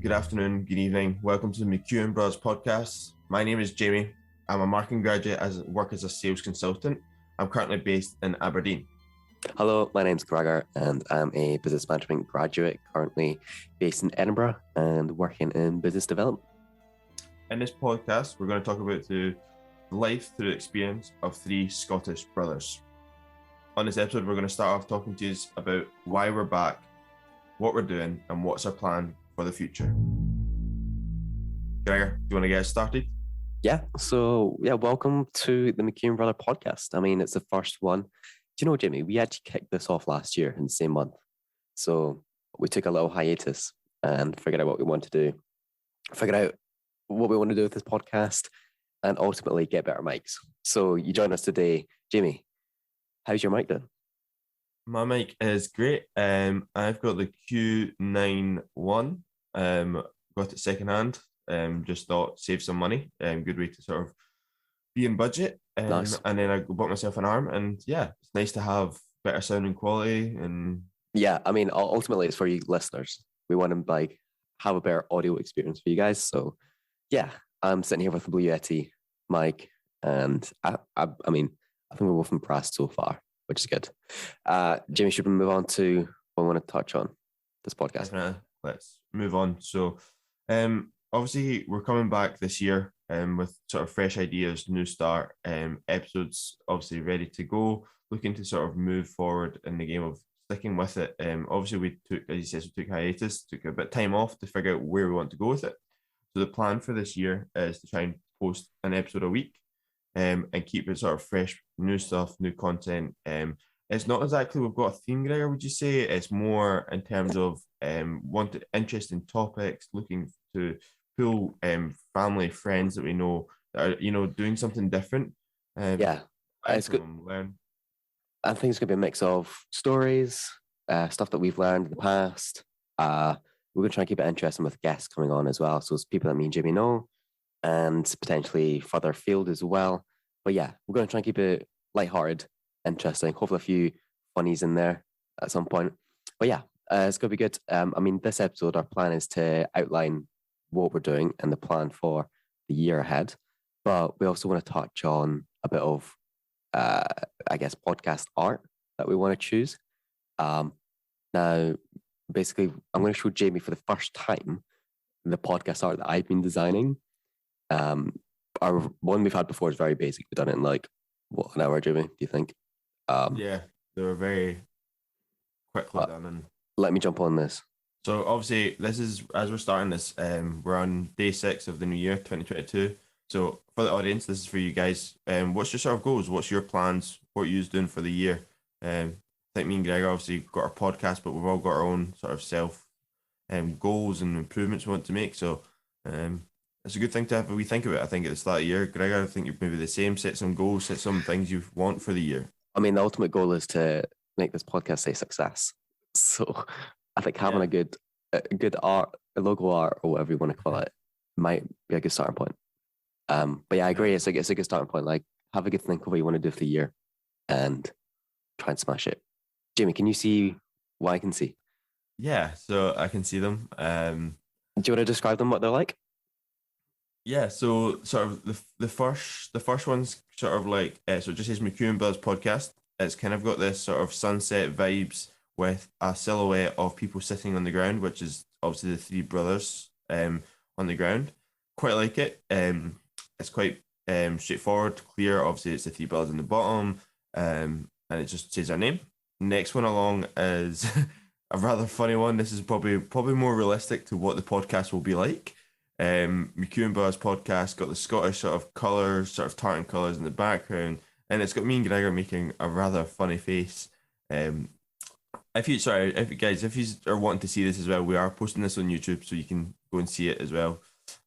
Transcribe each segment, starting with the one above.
good afternoon, good evening. Welcome to the McEwan Brothers Podcast. My name is Jamie. I'm a marketing graduate work as a sales consultant. I'm currently based in Aberdeen. Hello, my name's Gregor and I'm a business management graduate currently based in Edinburgh and working in business development. In this podcast, we're going to talk about the life through the experience of three Scottish brothers. On this episode, we're going to start off talking to you about why we're back, what we're doing, and what's our plan for the future. Gregor, do you want to get us started? Welcome to the McEwan Brothers Podcast. I mean, it's the first one. Do you know, Jimmy, we actually kicked this off last year in the same month. So we took a little hiatus and figured out what we want to do, figured out what we want to do with this podcast, and ultimately get better mics. So you join us today. Jamie, how's your mic doing? My mic is great. I've got the Q91. Got it secondhand. Just thought save some money. Good way to sort of be in budget. Nice. And then I bought myself an arm, and yeah, it's nice to have better sounding quality. And yeah, I mean, ultimately it's for you listeners. We want to have a better audio experience for you guys. So yeah, I'm sitting here with the Blue Yeti mic, and I think we're both impressed so far, which is good. Jamie, should we move on to what we want to touch on this podcast? Definitely. Let's move on. So, obviously, we're coming back this year with sort of fresh ideas, new start, episodes obviously ready to go, looking to sort of move forward in the game of sticking with it. Obviously, we took, as you said, hiatus, took a bit of time off to figure out where we want to go with it. So the plan for this year is to try and post an episode a week and keep it sort of fresh, new stuff, new content. It's not exactly we've got a theme, Gregor, would you say? It's more in terms of interesting topics, looking to pull family, friends that we know that are, doing something different. It's good. Learn. I think it's going to be a mix of stories, stuff that we've learned in the past. We're going to try and keep it interesting with guests coming on as well. So it's people that me and Jimmy know and potentially further afield as well. But yeah, we're going to try and keep it lighthearted, interesting, hopefully a few funnies in there at some point. But yeah, it's going to be good. This episode, our plan is to outline what we're doing and the plan for the year ahead. But we also want to touch on a bit of, podcast art that we want to choose. Now, basically, I'm going to show Jamie for the first time the podcast art that I've been designing. Our one we've had before is very basic. We've done it in an hour, Jamie, do you think? Yeah, they were very quickly done. And let me jump on this. So obviously, this is, as we're starting this, we're on day 6 of the new year, 2022. So for the audience, this is for you guys. What's your sort of goals? What's your plans? What are you doing for the year? I think me and Greg obviously got our podcast, but we've all got our own sort of self goals and improvements we want to make. So it's a good thing to have a wee think about. I think at the start of the year, Greg, I think you're maybe the same. Set some goals, set some things you want for the year. I mean, the ultimate goal is to make this podcast a success. So I think having a good art, a logo art, or whatever you want to call it, might be a good starting point. But yeah, I agree. It's a good starting point. Like, have a good think of what you want to do for the year and try and smash it. Jamie, can you see what I can see? Yeah, so I can see them. Do you want to describe them, what they're like? Yeah, so sort of the first one's sort of like, so it just says McEwan Brothers Podcast. It's kind of got this sort of sunset vibes with a silhouette of people sitting on the ground, which is obviously the three brothers on the ground. Quite like it. It's quite straightforward, clear. Obviously, it's the three brothers on the bottom, and it just says our name. Next one along is a rather funny one. This is probably more realistic to what the podcast will be like. McEwan Brothers Podcast got the Scottish sort of colours, sort of tartan colours in the background, and it's got me and Gregor making a rather funny face. If you are wanting to see this as well, we are posting this on YouTube, so you can go and see it as well.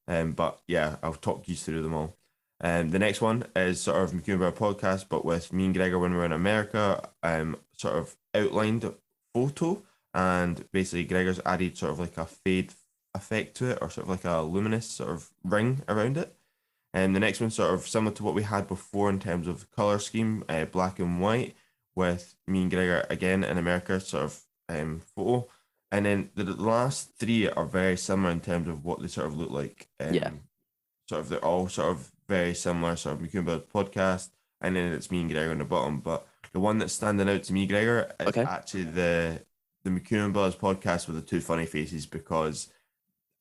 But yeah, I'll talk you through them all. The next one is sort of McEwan Brothers Podcast, but with me and Gregor when we were in America, sort of outlined photo, and basically Gregor's added sort of like a fade effect to it, or sort of like a luminous sort of ring around it. And the next one sort of similar to what we had before in terms of colour scheme, black and white, with me and Gregor again in America sort of photo. And then the last three are very similar in terms of what they sort of look like. Yeah. Sort of they're all sort of very similar, sort of McEwan Brothers Podcast, and then it's me and Gregor on the bottom. But the one that's standing out to me, Gregor, is Okay. actually the McEwan Brothers Podcast with the two funny faces, because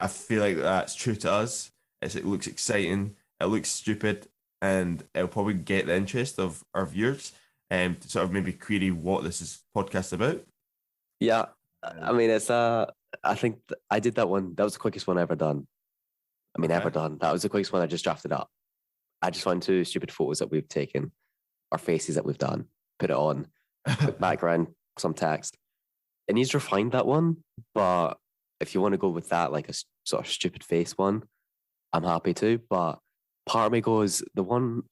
I feel like that's true to us. It looks exciting, it looks stupid, and it'll probably get the interest of our viewers to sort of maybe query what this is podcast about. Yeah. I mean, it's I think I did that one. That was the quickest one I ever done. I mean, Okay. ever done. That was the quickest one I just drafted up. I just found two stupid photos that we've taken, our faces that we've done, put it on, quick background, some text. It needs to refine that one, but if you want to go with that, like a sort of stupid face one, I'm happy to. But part of me goes the one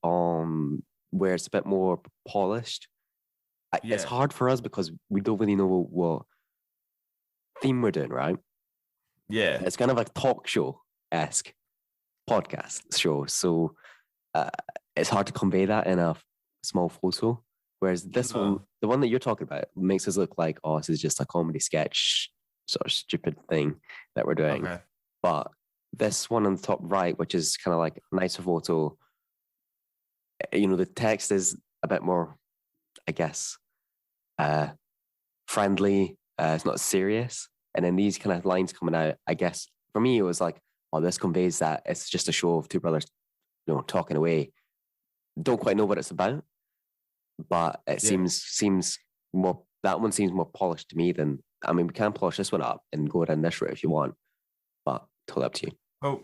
where it's a bit more polished. It's Yeah. hard for us because we don't really know what theme we're doing, right? Yeah. It's kind of like talk show esque podcast show, so it's hard to convey that in a small photo. Whereas this one, the one that you're talking about, makes us look like, oh, this is just a comedy sketch, sort of stupid thing that we're doing. Okay. But this one on the top right, which is kind of like a nicer photo, the text is a bit more, I guess, friendly. It's not serious. And then these kind of lines coming out, I guess, for me, it was like, oh, this conveys that it's just a show of two brothers, talking away. Don't quite know what it's about, but it seems more, that one seems more polished to me than, I mean, we can polish this one up and go down this route if you want, but totally up to you. Well,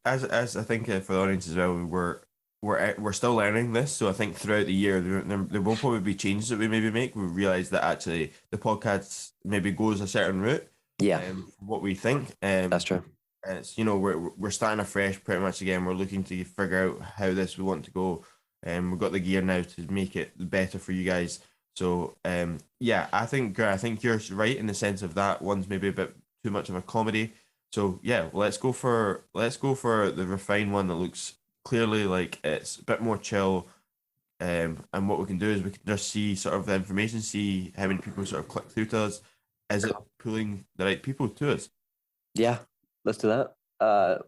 as I think for the audience as well, we're still learning this, so I think throughout the year there will probably be changes that we maybe make. We realize that actually the podcast maybe goes a certain route. Yeah, what we think. that's true. And it's we're starting afresh pretty much again. We're looking to figure out how this we want to go. We've got the gear now to make it better for you guys. So yeah, I think you're right in the sense of that one's maybe a bit too much of a comedy. So yeah, let's go for the refined one that looks clearly like it's a bit more chill. And what we can do is we can just see sort of the information, see how many people sort of click through to us. Is it pulling the right people to us? Yeah, let's do that.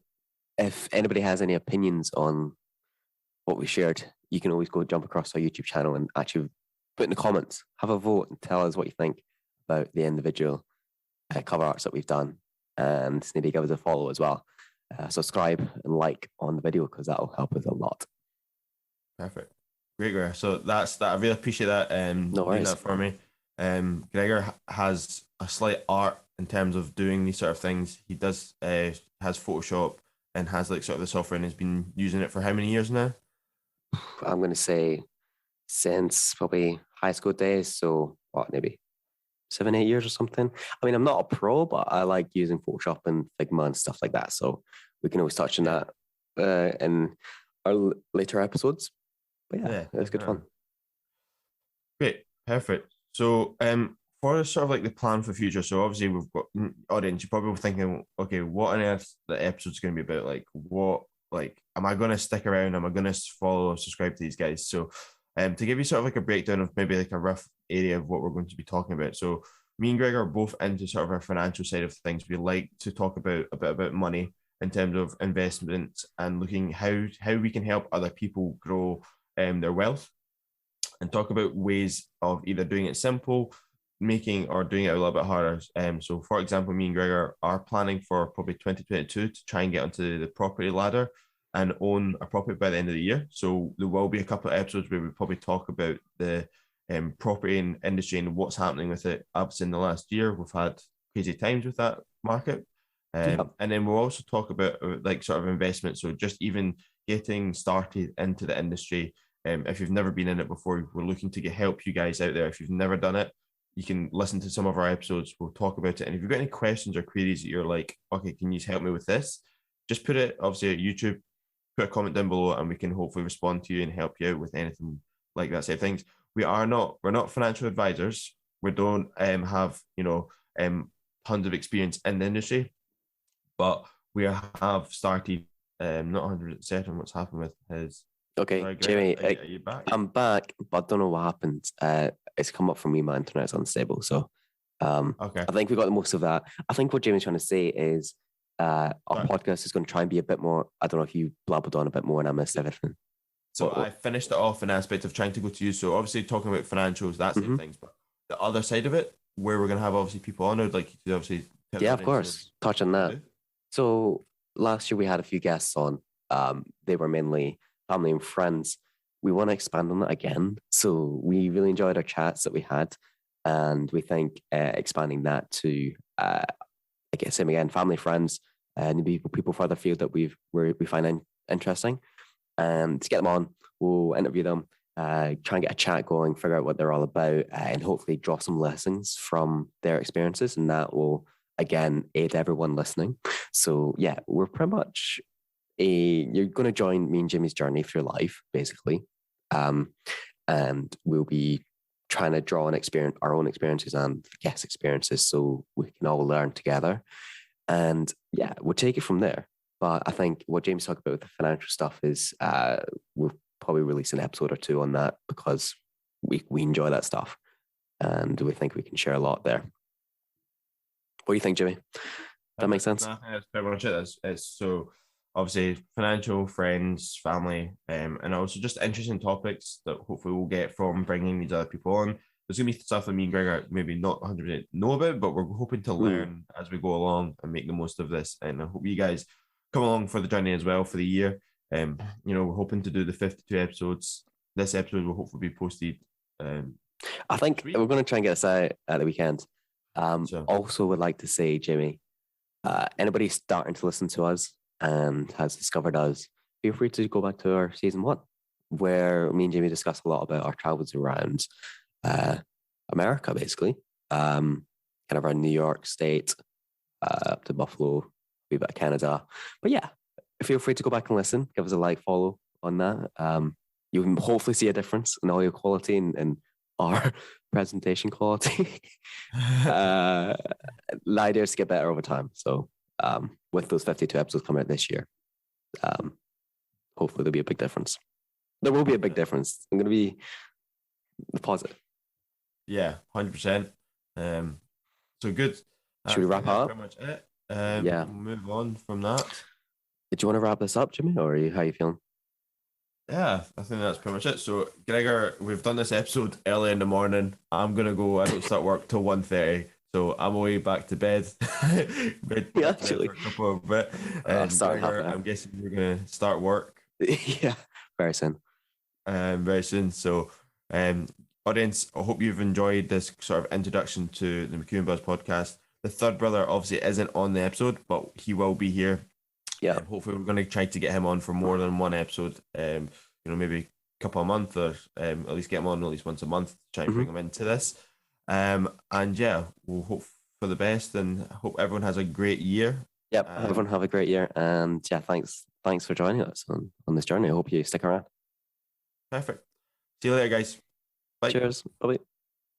If anybody has any opinions on what we shared, you can always go jump across our YouTube channel and actually put in the comments, have a vote, and tell us what you think about the individual cover arts that we've done, and maybe give us a follow as well. Subscribe and like on the video because that will help us a lot. Perfect, great, Gregor. So that's that. I really appreciate that. No worries. Doing that for me. Gregor has a slight art in terms of doing these sort of things. He does has Photoshop and has like sort of the software and has been using it for how many years now? I'm going to say since probably high school days. So what, maybe 7-8 years or something. I mean, I'm not a pro, but I like using Photoshop and Figma and stuff like that. So we can always touch on that in our later episodes. But yeah, it was good fun. Great, perfect. So for sort of like the plan for the future, so obviously we've got audience, you're probably thinking, okay, what on earth the episode's going to be about? Like, what, like, am I going to stick around? Am I going to follow or subscribe to these guys? So to give you sort of like a breakdown of maybe like a rough area of what we're going to be talking about. So me and Greg are both into sort of our financial side of things. We like to talk about a bit about money in terms of investments and looking how we can help other people grow their wealth, and talk about ways of either doing it simple, making, or doing it a little bit harder. So for example, me and Gregor are planning for probably 2022 to try and get onto the property ladder and own a property by the end of the year. So there will be a couple of episodes where we probably talk about the property industry and what's happening with it. Obviously, in the last year, we've had crazy times with that market. And then we'll also talk about like sort of investment. So just even getting started into the industry. If you've never been in it before, we're looking to help you guys out there. If you've never done it, you can listen to some of our episodes. We'll talk about it. And if you've got any questions or queries that you're like, okay, can you help me with this? Just put it obviously at YouTube, put a comment down below, and we can hopefully respond to you and help you out with anything like that side of things. We're not financial advisors. We don't have tons of experience in the industry, but we have started. Not 100% certain what's happened with his. Okay, Sorry, Jamie, are you back? I'm back, but I don't know what happened. It's come up for me. My internet's unstable, so Okay. I think we got the most of that. I think what Jamie's trying to say is our Sorry. podcast is going to try and be a bit more. I don't know if you blabbered on a bit more and I missed everything. So I finished it off in aspect of trying to go to you. So obviously talking about financials, that side of things, but the other side of it, where we're gonna have obviously people on, I'd like you to obviously Yeah, of course. Touch on that. So last year we had a few guests on. They were mainly family and friends. We want to expand on that again. So we really enjoyed our chats that we had, and we think expanding that to, I guess, same again, family, friends, and people further field that we find interesting. And to get them on, we'll interview them, try and get a chat going, figure out what they're all about, and hopefully draw some lessons from their experiences, and that will again aid everyone listening. So yeah, we're pretty much you're going to join me and Jimmy's journey through life, basically, and we'll be trying to draw on our own experiences and guest experiences, so we can all learn together. And yeah, we'll take it from there. But I think what James talked about with the financial stuff is we'll probably release an episode or two on that because we enjoy that stuff and we think we can share a lot there. What do you think, Jimmy? That makes sense? I think that's pretty much it. It's so obviously financial, friends, family, and also just interesting topics that hopefully we'll get from bringing these other people on. There's going to be stuff that me and Greg are maybe not 100% know about, but we're hoping to learn as we go along and make the most of this. And I hope you guys come along for the journey as well for the year. We're hoping to do the 52 episodes. This episode will hopefully be posted. I think we're going to try and get this out at the weekend. Also would like to say, Jimmy, anybody starting to listen to us and has discovered us, feel free to go back to our season 1, where me and Jimmy discuss a lot about our travels around America, basically, kind of around New York State, up to Buffalo, a bit of Canada. But yeah, feel free to go back and listen. Give us a like, follow on that. You can hopefully see a difference in audio quality and our presentation quality. The idea is to get better over time. So with those 52 episodes coming out this year, hopefully there'll be a big difference. There will be a big difference. I'm going to be positive. Yeah, 100%. So good. Should we wrap up? Pretty much it. Yeah. We'll move on from that. Did you want to wrap this up, Jimmy, or how are you feeling? Yeah, I think that's pretty much it. So, Gregor, we've done this episode early in the morning. I'm going to go. I don't start work till 1:30. So I'm away back to bed. Yeah, actually. For a couple of bit. And Gregor, I'm guessing you're going to start work. Yeah, very soon. Very soon. So, audience, I hope you've enjoyed this sort of introduction to the McEwan Brothers podcast. The third brother obviously isn't on the episode, but he will be here. Yeah. Hopefully, we're going to try to get him on for more than one episode. Maybe a couple of months, or at least get him on at least once a month. Try and bring him into this. And yeah, we'll hope for the best and hope everyone has a great year. Yep, everyone have a great year. And yeah, thanks for joining us on this journey. I hope you stick around. Perfect. See you later, guys. Bye. Cheers. Bye.